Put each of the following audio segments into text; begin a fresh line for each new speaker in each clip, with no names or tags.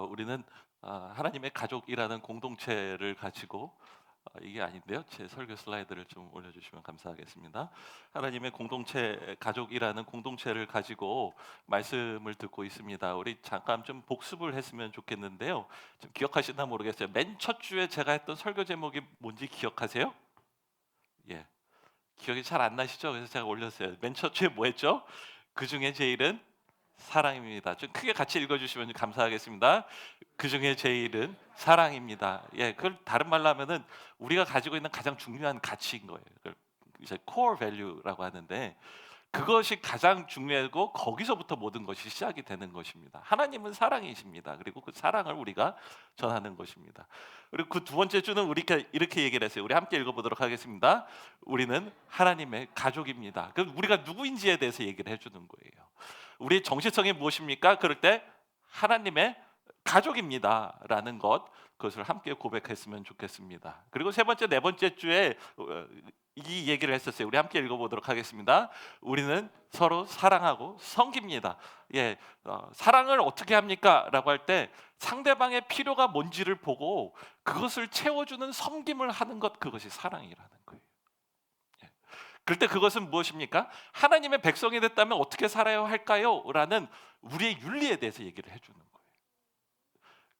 우리는 하나님의 가족이라는 공동체를 가지고 이게 아닌데요. 제 설교 슬라이드를 좀 올려주시면 감사하겠습니다. 하나님의 공동체, 가족이라는 공동체를 가지고 말씀을 듣고 있습니다. 우리 잠깐 좀 복습을 했으면 좋겠는데요. 좀 기억하시나 모르겠어요. 맨 첫 주에 제가 했던 설교 제목이 뭔지 기억하세요? 예, 기억이 잘 안 나시죠? 그래서 제가 올렸어요. 맨 첫 주에 뭐 했죠? 그 중에 제일은 사랑입니다. 좀 크게 같이 읽어주시면 감사하겠습니다. 그 중에 제일은 사랑입니다. 예, 그걸 다른 말로 하면은 우리가 가지고 있는 가장 중요한 가치인 거예요. 그걸 이제 core value라고 하는데 그것이 가장 중요하고 거기서부터 모든 것이 시작이 되는 것입니다. 하나님은 사랑이십니다. 그리고 그 사랑을 우리가 전하는 것입니다. 그리고 그 두 번째 주는 우리가 이렇게 얘기를 했어요. 우리 함께 읽어보도록 하겠습니다. 우리는 하나님의 가족입니다. 그 우리가 누구인지에 대해서 얘기를 해주는 거예요. 우리의 정체성이 무엇입니까? 그럴 때 하나님의 가족입니다라는 것, 그것을 함께 고백했으면 좋겠습니다. 그리고 세 번째, 네 번째 주에 이 얘기를 했었어요. 우리 함께 읽어보도록 하겠습니다. 우리는 서로 사랑하고 섬깁니다. 예, 사랑을 어떻게 합니까?라고 할 때 상대방의 필요가 뭔지를 보고 그것을 채워주는 섬김을 하는 것, 그것이 사랑이라는 거예요. 예. 그럴 때 그것은 무엇입니까? 하나님의 백성이 됐다면 어떻게 살아야 할까요? 라는 우리의 윤리에 대해서 얘기를 해주는 거예요.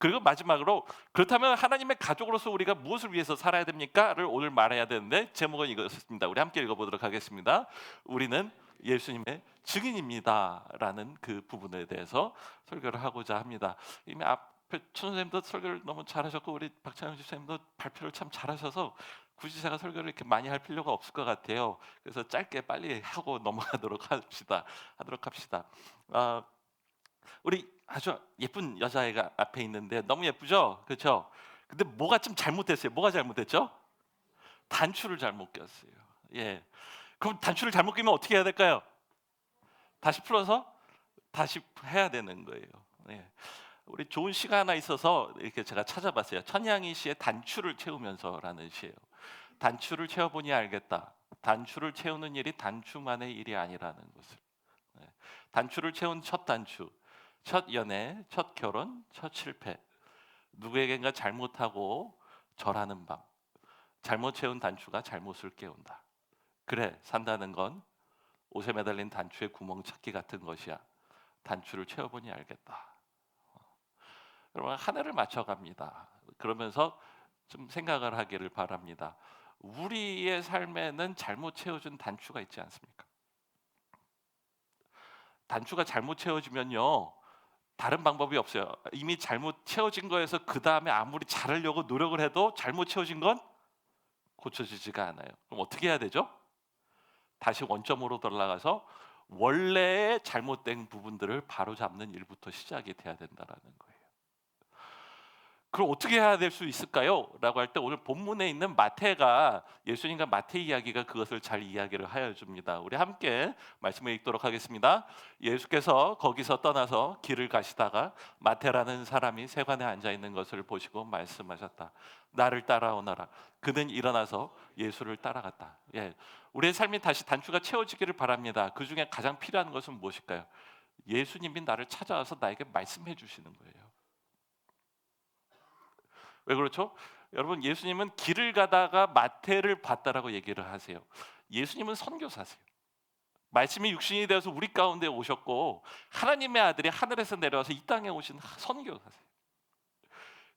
그리고 마지막으로 그렇다면 하나님의 가족으로서 우리가 무엇을 위해서 살아야 됩니까?를 오늘 말해야 되는데 제목은 이것입니다. 우리 함께 읽어보도록 하겠습니다. 우리는 예수님의 증인입니다라는 그 부분에 대해서 설교를 하고자 합니다. 이미 앞에 천선생님도 설교를 너무 잘하셨고 우리 박찬영 집사님도 발표를 참 잘하셔서 굳이 제가 설교를 이렇게 많이 할 필요가 없을 것 같아요. 그래서 짧게 빨리 하고 넘어가도록 합시다. 우리 아주 예쁜 여자애가 앞에 있는데 너무 예쁘죠? 그렇죠? 근데 뭐가 좀 잘못됐어요. 뭐가 잘못됐죠? 단추를 잘못 꼈어요. 예. 그럼 단추를 잘못 끼면 어떻게 해야 될까요? 다시 풀어서 다시 해야 되는 거예요. 예. 우리 좋은 시가 하나 있어서 이렇게 제가 찾아봤어요. 천양희 씨의 단추를 채우면서라는 시예요. 단추를 채워보니 알겠다. 단추를 채우는 일이 단추만의 일이 아니라는 것을. 예. 단추를 채운 첫 단추, 첫 연애, 첫 결혼, 첫 실패. 누구에겐가 잘못하고 절하는 밤. 잘못 채운 단추가 잘못을 깨운다. 그래, 산다는 건 옷에 매달린 단추의 구멍 찾기 같은 것이야. 단추를 채워보니 알겠다. 여러분, 하늘을 맞춰갑니다. 그러면서 좀 생각을 하기를 바랍니다. 우리의 삶에는 잘못 채워준 단추가 있지 않습니까? 단추가 잘못 채워지면요, 다른 방법이 없어요. 이미 잘못 채워진 거에서 그 다음에 아무리 잘하려고 노력을 해도 잘못 채워진 건 고쳐지지가 않아요. 그럼 어떻게 해야 되죠? 다시 원점으로 돌아가서 원래의 잘못된 부분들을 바로잡는 일부터 시작이 돼야 된다라는 거예요. 그럼 어떻게 해야 될 수 있을까요? 라고 할 때 오늘 본문에 있는 마태가, 예수님과 마태 이야기가 그것을 잘 이야기를 하여 줍니다. 우리 함께 말씀을 읽도록 하겠습니다. 예수께서 거기서 떠나서 길을 가시다가 마태라는 사람이 세관에 앉아 있는 것을 보시고 말씀하셨다. 나를 따라오너라. 그는 일어나서 예수를 따라갔다. 예, 우리의 삶이 다시 단추가 채워지기를 바랍니다. 그 중에 가장 필요한 것은 무엇일까요? 예수님이 나를 찾아와서 나에게 말씀해 주시는 거예요. 왜 그렇죠? 여러분, 예수님은 길을 가다가 마태를 봤다라고 얘기를 하세요. 예수님은 선교사세요. 말씀이 육신이 되어서 우리 가운데 오셨고 하나님의 아들이 하늘에서 내려와서 이 땅에 오신 선교사세요.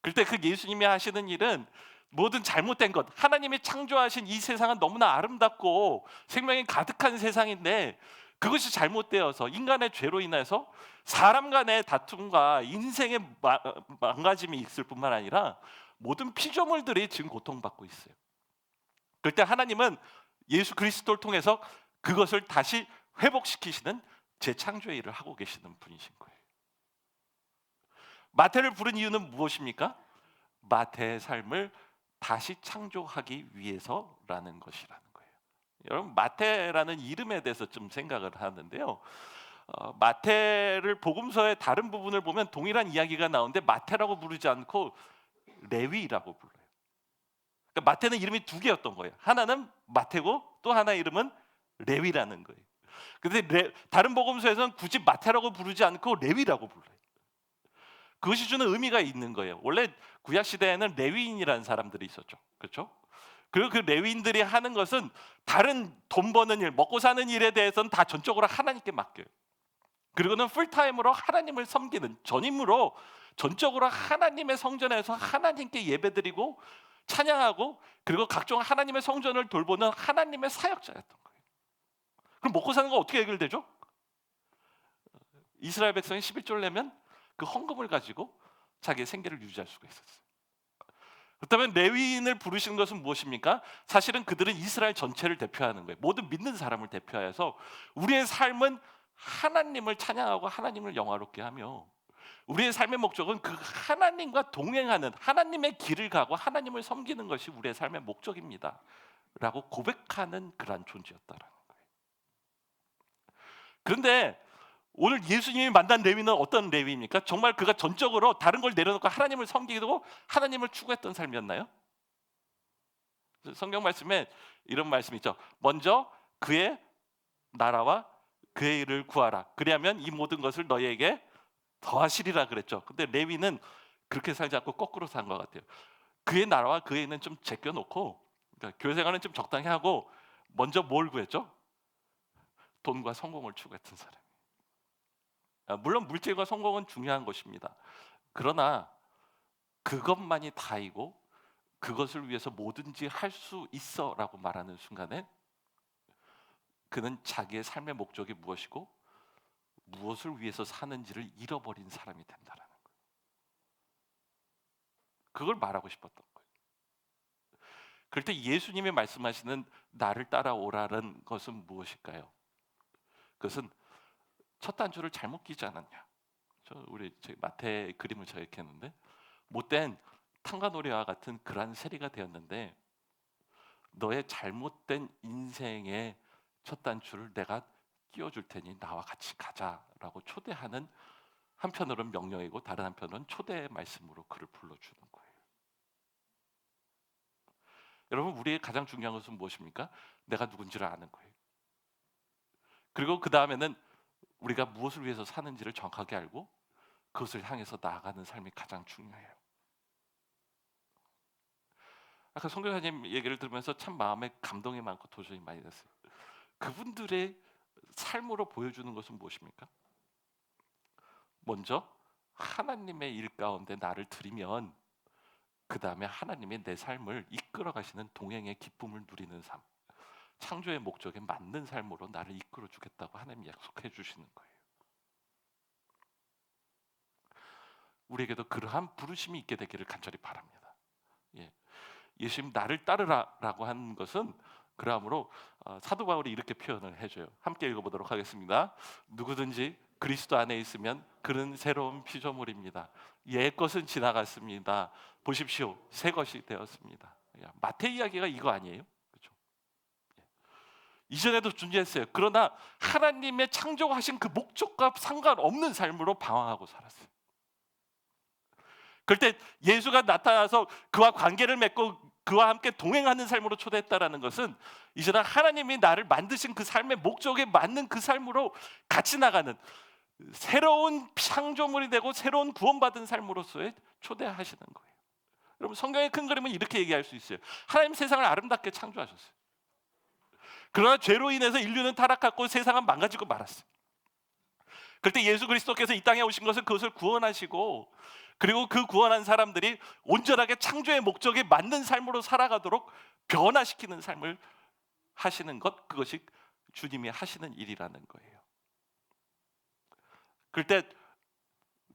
그때 그 예수님이 하시는 일은 모든 잘못된 것, 하나님이 창조하신 이 세상은 너무나 아름답고 생명이 가득한 세상인데 그것이 잘못되어서 인간의 죄로 인해서 사람 간의 다툼과 인생의 망가짐이 있을 뿐만 아니라 모든 피조물들이 지금 고통받고 있어요. 그럴 때 하나님은 예수 그리스도를 통해서 그것을 다시 회복시키시는 재창조의 일을 하고 계시는 분이신 거예요. 마태를 부른 이유는 무엇입니까? 마태의 삶을 다시 창조하기 위해서라는 것이라는 거예요. 여러분, 마태라는 이름에 대해서 좀 생각을 하는데요. 마태를 복음서의 다른 부분을 보면 동일한 이야기가 나오는데 마태라고 부르지 않고 레위라고 불러요. 그러니까 마태는 이름이 두 개였던 거예요. 하나는 마태고 또 하나 이름은 레위라는 거예요. 근데 다른 복음서에서는 굳이 마태라고 부르지 않고 레위라고 불러요. 그것이 주는 의미가 있는 거예요. 원래 구약 시대에는 레위인이라는 사람들이 있었죠. 그렇죠? 그리고 그 레위인들이 하는 것은 다른 돈 버는 일, 먹고 사는 일에 대해서는 다 전적으로 하나님께 맡겨요. 그리고는 풀타임으로 하나님을 섬기는 전임으로 전적으로 하나님의 성전에서 하나님께 예배드리고 찬양하고 그리고 각종 하나님의 성전을 돌보는 하나님의 사역자였던 거예요. 그럼 먹고 사는 거 어떻게 해결되죠? 이스라엘 백성이 11조를 내면 그 헌금을 가지고 자기의 생계를 유지할 수가 있었어요. 그렇다면 레위인을 부르시는 것은 무엇입니까? 사실은 그들은 이스라엘 전체를 대표하는 거예요. 모든 믿는 사람을 대표해서 우리의 삶은 하나님을 찬양하고 하나님을 영화롭게 하며 우리의 삶의 목적은 그 하나님과 동행하는 하나님의 길을 가고 하나님을 섬기는 것이 우리의 삶의 목적입니다 라고 고백하는 그러한 존재였다라는 거예요. 그런데 오늘 예수님이 만난 레위는 어떤 레위입니까? 정말 그가 전적으로 다른 걸 내려놓고 하나님을 섬기고 하나님을 추구했던 삶이었나요? 성경 말씀에 이런 말씀이 있죠. 먼저 그의 나라와 그의 일을 구하라. 그리하면 이 모든 것을 너희에게 더하시리라 그랬죠. 근데 레위는 그렇게 살지 않고 거꾸로 산 것 같아요. 그의 나라와 그의 일은 좀 제껴놓고 그러니까 교회 생활은 좀 적당히 하고 먼저 뭘 구했죠? 돈과 성공을 추구했던 사람. 물론 물질과 성공은 중요한 것입니다. 그러나 그것만이 다이고 그것을 위해서 뭐든지 할 수 있어라고 말하는 순간에 그는 자기의 삶의 목적이 무엇이고 무엇을 위해서 사는지를 잃어버린 사람이 된다라는 거예요. 그걸 말하고 싶었던 거예요. 그럴 때 예수님이 말씀하시는 나를 따라오라는 것은 무엇일까요? 그것은 첫 단추를 잘못 끼지 않았냐? 우리 마태 그림을 제가 이렇게 했는데 못된 탕가노리와 같은 그러한 세리가 되었는데 너의 잘못된 인생의 첫 단추를 내가 끼워줄 테니 나와 같이 가자라고 초대하는 한편으로는 명령이고 다른 한편으로는 초대의 말씀으로 그를 불러주는 거예요. 여러분 우리의 가장 중요한 것은 무엇입니까? 내가 누군지를 아는 거예요. 그리고 그 다음에는 우리가 무엇을 위해서 사는지를 정확하게 알고 그것을 향해서 나아가는 삶이 가장 중요해요. 아까 성교사님 얘기를 들으면서 참 마음에 감동이 많고 도전이 많이 됐어요. 그분들의 삶으로 보여주는 것은 무엇입니까? 먼저 하나님의 일 가운데 나를 드리면 그 다음에 하나님이 내 삶을 이끌어 가시는 동행의 기쁨을 누리는 삶, 창조의 목적에 맞는 삶으로 나를 이끌어 주겠다고 하나님이 약속해 주시는 거예요. 우리에게도 그러한 부르심이 있게 되기를 간절히 바랍니다. 예수님 나를 따르라라고 하는 것은 그러므로 사도 바울이 이렇게 표현을 해줘요. 함께 읽어보도록 하겠습니다. 누구든지 그리스도 안에 있으면 그는 새로운 피조물입니다. 옛 것은 지나갔습니다. 보십시오, 새 것이 되었습니다. 마태 이야기가 이거 아니에요? 그렇죠? 이전에도 존재했어요. 그러나 하나님의 창조하신 그 목적과 상관없는 삶으로 방황하고 살았어요. 그럴 때 예수가 나타나서 그와 관계를 맺고 그와 함께 동행하는 삶으로 초대했다라는 것은 이제는 하나님이 나를 만드신 그 삶의 목적에 맞는 그 삶으로 같이 나가는 새로운 창조물이 되고 새로운 구원받은 삶으로서의 초대하시는 거예요. 여러분 성경의 큰 그림은 이렇게 얘기할 수 있어요. 하나님 세상을 아름답게 창조하셨어요. 그러나 죄로 인해서 인류는 타락하고 세상은 망가지고 말았어요. 그럴 때 예수 그리스도께서 이 땅에 오신 것은 그것을 구원하시고 그리고 그 구원한 사람들이 온전하게 창조의 목적에 맞는 삶으로 살아가도록 변화시키는 삶을 하시는 것, 그것이 주님이 하시는 일이라는 거예요. 그럴 때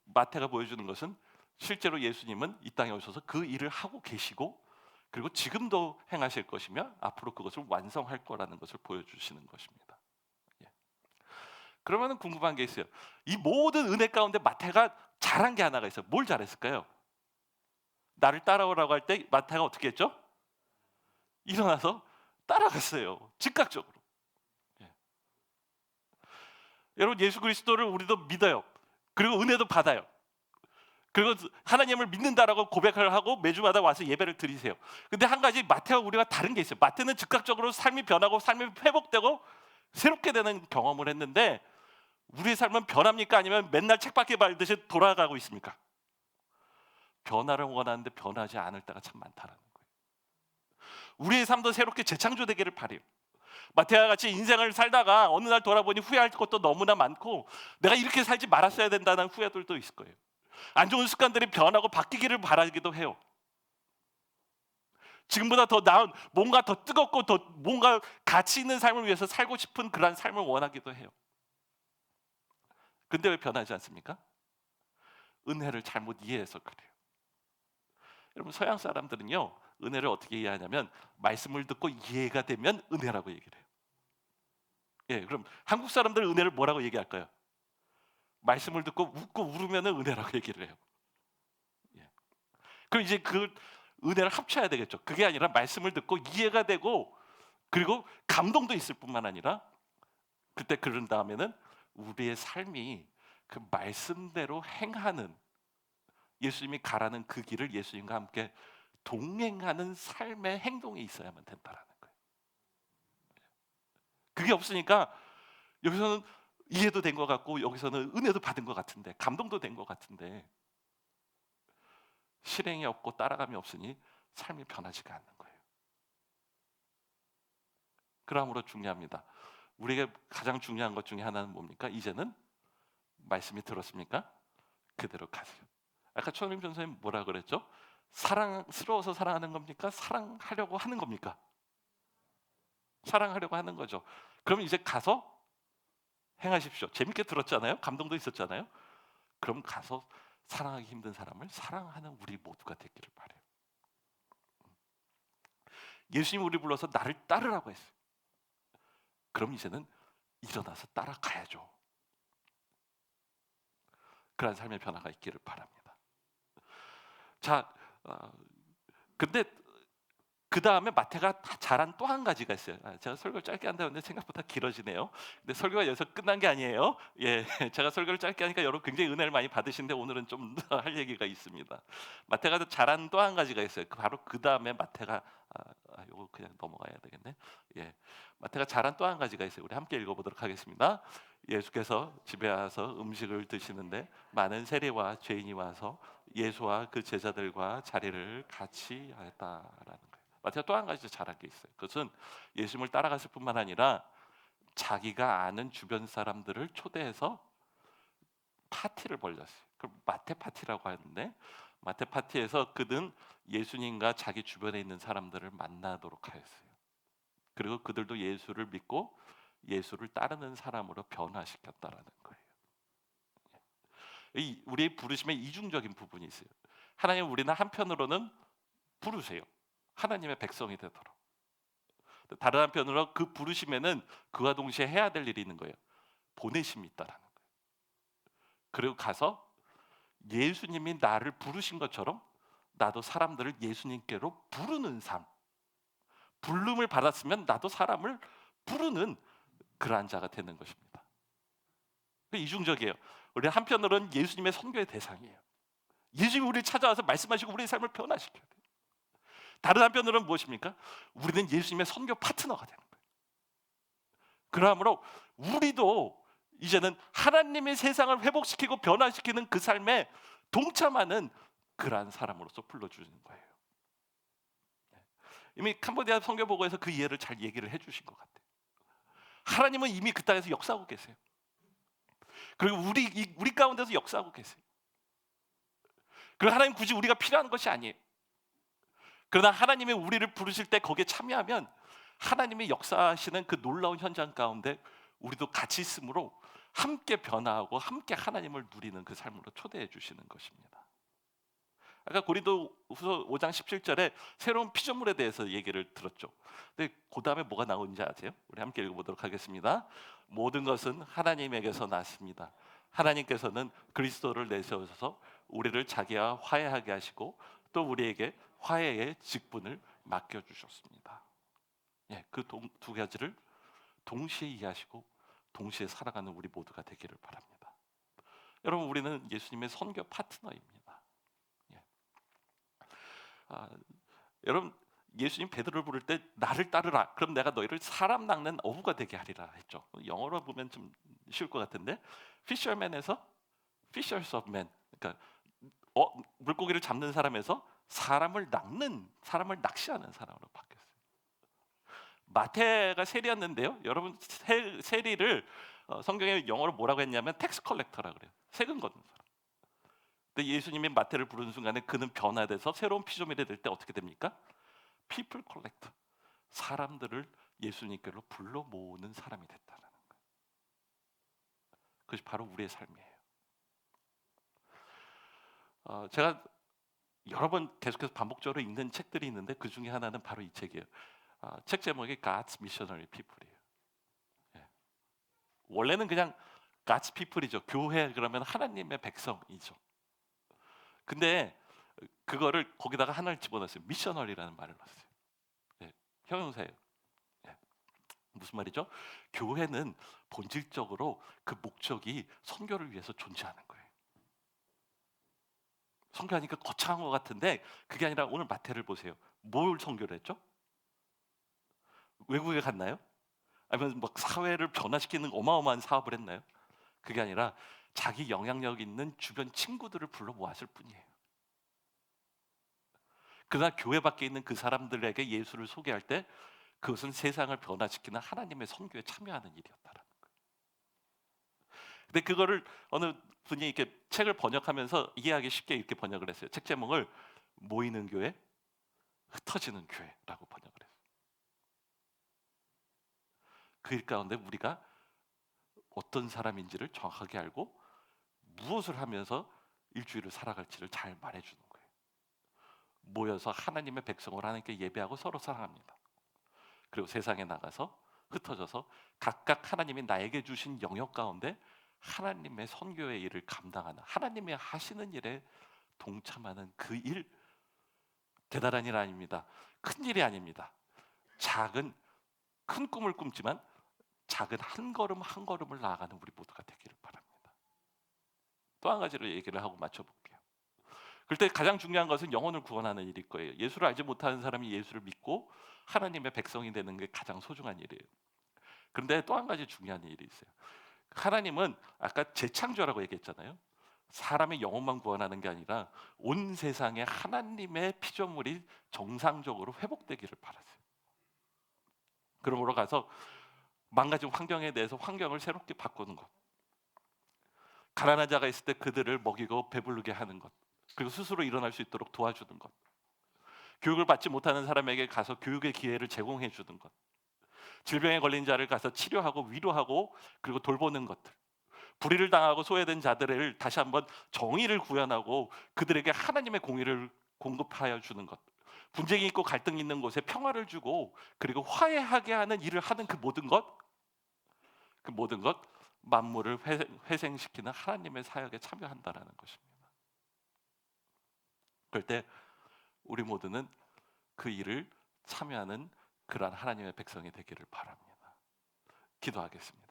마태가 보여주는 것은 실제로 예수님은 이 땅에 오셔서 그 일을 하고 계시고 그리고 지금도 행하실 것이며 앞으로 그것을 완성할 거라는 것을 보여주시는 것입니다. 그러면 궁금한 게 있어요. 이 모든 은혜 가운데 마태가 잘한 게 하나가 있어요. 뭘 잘했을까요? 나를 따라오라고 할 때 마태가 어떻게 했죠? 일어나서 따라갔어요. 즉각적으로. 여러분 예수 그리스도를 우리도 믿어요. 그리고 은혜도 받아요. 그리고 하나님을 믿는다라고 고백을 하고 매주마다 와서 예배를 드리세요. 근데 한 가지 마태와 우리가 다른 게 있어요. 마태는 즉각적으로 삶이 변하고 삶이 회복되고 새롭게 되는 경험을 했는데 우리의 삶은 변합니까? 아니면 맨날 책밖에 밟듯이 돌아가고 있습니까? 변화를 원하는데 변하지 않을 때가 참 많다라는 거예요. 우리의 삶도 새롭게 재창조되기를 바래요. 마태와 같이 인생을 살다가 어느 날 돌아보니 후회할 것도 너무나 많고 내가 이렇게 살지 말았어야 된다는 후회들도 있을 거예요. 안 좋은 습관들이 변하고 바뀌기를 바라기도 해요. 지금보다 더 나은 뭔가 더 뜨겁고 더 뭔가 가치 있는 삶을 위해서 살고 싶은 그런 삶을 원하기도 해요. 근데 왜 변하지 않습니까? 은혜를 잘못 이해해서 그래요. 여러분 서양 사람들은요 은혜를 어떻게 이해하냐면 말씀을 듣고 이해가 되면 은혜라고 얘기를 해요. 예, 그럼 한국 사람들은 은혜를 뭐라고 얘기할까요? 말씀을 듣고 웃고 울으면 은혜라고 얘기를 해요. 예. 그럼 이제 그 은혜를 합쳐야 되겠죠. 그게 아니라 말씀을 듣고 이해가 되고 그리고 감동도 있을 뿐만 아니라 그때 그런 다음에는 우리의 삶이 그 말씀대로 행하는 예수님이 가라는 그 길을 예수님과 함께 동행하는 삶의 행동이 있어야만 된다라는 거예요. 그게 없으니까 여기서는 이해도 된 것 같고 여기서는 은혜도 받은 것 같은데 감동도 된 것 같은데 실행이 없고 따라감이 없으니 삶이 변하지가 않는 거예요. 그러므로 중요합니다. 우리에게 가장 중요한 것 중에 하나는 뭡니까? 이제는 말씀이 들었습니까? 그대로 가세요. 아까 초림 전사님 뭐라 그랬죠? 사랑스러워서 사랑하는 겁니까? 사랑하려고 하는 겁니까? 사랑하려고 하는 거죠. 그럼 이제 가서 행하십시오. 재밌게 들었잖아요. 감동도 있었잖아요. 그럼 가서 사랑하기 힘든 사람을 사랑하는 우리 모두가 되기를 바래요. 예수님 우리 불러서 나를 따르라고 했어요. 그럼 이제는 일어나서 따라가야죠. 그런 삶의 변화가 있기를 바랍니다. 자, 근데 그 다음에 마태가 잘한 또 한 가지가 있어요. 제가 설교를 짧게 한다는데 생각보다 길어지네요. 근데 설교가 여기서 끝난 게 아니에요. 예, 제가 설교를 짧게 하니까 여러분 굉장히 은혜를 많이 받으시는데 오늘은 좀 더 할 얘기가 있습니다. 마태가 잘한 또 한 가지가 있어요. 바로 그 다음에 마태가 이거 그냥 넘어가야 되겠네. 예, 마태가 잘한 또 한 가지가 있어요. 우리 함께 읽어보도록 하겠습니다. 예수께서 집에 와서 음식을 드시는데 많은 세리와 죄인이 와서 예수와 그 제자들과 자리를 같이 하였다라는 거예요. 마태가 또 한 가지 잘한 게 있어요. 그것은 예수님을 따라갔을 뿐만 아니라 자기가 아는 주변 사람들을 초대해서 파티를 벌였어요. 그걸 마태 파티라고 하는데 마태 파티에서 그는 예수님과 자기 주변에 있는 사람들을 만나도록 하였어요. 그리고 그들도 예수를 믿고 예수를 따르는 사람으로 변화시켰다라는 거예요. 우리의 부르심에 이중적인 부분이 있어요. 하나님 우리는 한편으로는 부르세요. 하나님의 백성이 되도록. 다른 한편으로 그 부르심에는 그와 동시에 해야 될 일이 있는 거예요. 보내심이 있다라는 거예요. 그리고 가서 예수님이 나를 부르신 것처럼 나도 사람들을 예수님께로 부르는 삶. 부름을 받았으면 나도 사람을 부르는 그러한 자가 되는 것입니다. 이중적이에요. 우리 한편으로는 예수님의 선교의 대상이에요. 예수님이 우리를 찾아와서 말씀하시고 우리의 삶을 변화시켜야 돼요. 다른 한편으로는 무엇입니까? 우리는 예수님의 선교 파트너가 되는 거예요. 그러므로 우리도 이제는 하나님의 세상을 회복시키고 변화시키는 그 삶에 동참하는 그러한 사람으로서 불러주는 거예요. 이미 캄보디아 선교보고에서 그 이해를 잘 얘기를 해주신 것 같아요. 하나님은 이미 그 땅에서 역사하고 계세요. 그리고 우리 가운데서 역사하고 계세요. 그리고 하나님 굳이 우리가 필요한 것이 아니에요. 그러나 하나님이 우리를 부르실 때 거기에 참여하면 하나님이 역사하시는 그 놀라운 현장 가운데 우리도 같이 있으므로 함께 변화하고 함께 하나님을 누리는 그 삶으로 초대해 주시는 것입니다. 아까 고린도후서 5장 17절에 새로운 피조물에 대해서 얘기를 들었죠. 근데 그 다음에 뭐가 나오는지 아세요? 우리 함께 읽어보도록 하겠습니다. 모든 것은 하나님에게서 났습니다. 하나님께서는 그리스도를 내세우셔서 우리를 자기와 화해하게 하시고 또 우리에게 화해의 직분을 맡겨주셨습니다. 예, 그 두 가지를 동시에 이해하시고 동시에 살아가는 우리 모두가 되기를 바랍니다. 여러분 우리는 예수님의 선교 파트너입니다. 예. 여러분 예수님 베드로를 부를 때 나를 따르라. 그럼 내가 너희를 사람 낚는 어부가 되게 하리라 했죠. 영어로 보면 좀 쉬울 것 같은데 Fisherman에서 Fishers of Men. 그러니까 물고기를 잡는 사람에서 사람을 낚는, 사람을 낚시하는 사람으로 바뀌었어요. 마태가 세리였는데요. 여러분, 세리를 성경에 영어로 뭐라고 했냐면 텍스 컬렉터라 그래요. 세금 걷는 사람. 근데 예수님이 마태를 부르는 순간에 그는 변화돼서 새로운 피조물이 될 때 어떻게 됩니까? people collector. 사람들을 예수님께로 불러 모으는 사람이 됐다는 거예요. 그것이 바로 우리의 삶이에요. 제가 여러 번 계속해서 반복적으로 읽는 책들이 있는데 그 중에 하나는 바로 이 책이에요. 책 제목이 God's Missionary People이에요. 예. 원래는 그냥 God's People이죠. 교회 그러면 하나님의 백성이죠. 근데 그거를 거기다가 하나를 집어넣었어요. 미셔너리라는 말을 넣었어요. 예. 형용사예요. 예. 무슨 말이죠? 교회는 본질적으로 그 목적이 선교를 위해서 존재하는 거예요. 선교하니까 거창한 것 같은데 그게 아니라 오늘 마태를 보세요. 뭘 선교를 했죠? 외국에 갔나요? 아니면 막 사회를 변화시키는 어마어마한 사업을 했나요? 그게 아니라 자기 영향력 있는 주변 친구들을 불러 모았을 뿐이에요. 그러나 교회 밖에 있는 그 사람들에게 예수를 소개할 때 그것은 세상을 변화시키는 하나님의 선교에 참여하는 일이었다라는 거예요. 근데 그거를 어느 분이 이렇게 책을 번역하면서 이해하기 쉽게 이렇게 번역을 했어요. 책 제목을 모이는 교회, 흩어지는 교회라고 번역을 했어요. 그 일 가운데 우리가 어떤 사람인지를 정확하게 알고 무엇을 하면서 일주일을 살아갈지를 잘 말해주는 거예요. 모여서 하나님의 백성을 하나님께 예배하고 서로 사랑합니다. 그리고 세상에 나가서 흩어져서 각각 하나님이 나에게 주신 영역 가운데 하나님의 선교의 일을 감당하는, 하나님이 하시는 일에 동참하는 그 일, 대단한 일 아닙니다. 큰 일이 아닙니다. 작은, 큰 꿈을 꿈지만 작은 한 걸음 한 걸음을 나아가는 우리 모두가 되기를 바랍니다. 또 한 가지를 얘기를 하고 맞춰볼게요. 그럴 때 가장 중요한 것은 영혼을 구원하는 일일 거예요. 예수를 알지 못하는 사람이 예수를 믿고 하나님의 백성이 되는 게 가장 소중한 일이에요. 그런데 또 한 가지 중요한 일이 있어요. 하나님은 아까 재창조라고 얘기했잖아요. 사람의 영혼만 구원하는 게 아니라 온 세상에 하나님의 피조물이 정상적으로 회복되기를 바라세요. 그러므로 가서 망가진 환경에 대해서 환경을 새롭게 바꾸는 것, 가난한 자가 있을 때 그들을 먹이고 배부르게 하는 것, 그리고 스스로 일어날 수 있도록 도와주는 것, 교육을 받지 못하는 사람에게 가서 교육의 기회를 제공해 주는 것, 질병에 걸린 자를 가서 치료하고 위로하고 그리고 돌보는 것들, 불의를 당하고 소외된 자들을 다시 한번 정의를 구현하고 그들에게 하나님의 공의를 공급하여 주는 것, 분쟁이 있고 갈등이 있는 곳에 평화를 주고 그리고 화해하게 하는 일을 하는 그 모든 것, 그 모든 것, 만물을 회생시키는 하나님의 사역에 참여한다라는 것입니다. 그럴 때 우리 모두는 그 일을 참여하는 그러한 하나님의 백성이 되기를 바랍니다. 기도하겠습니다.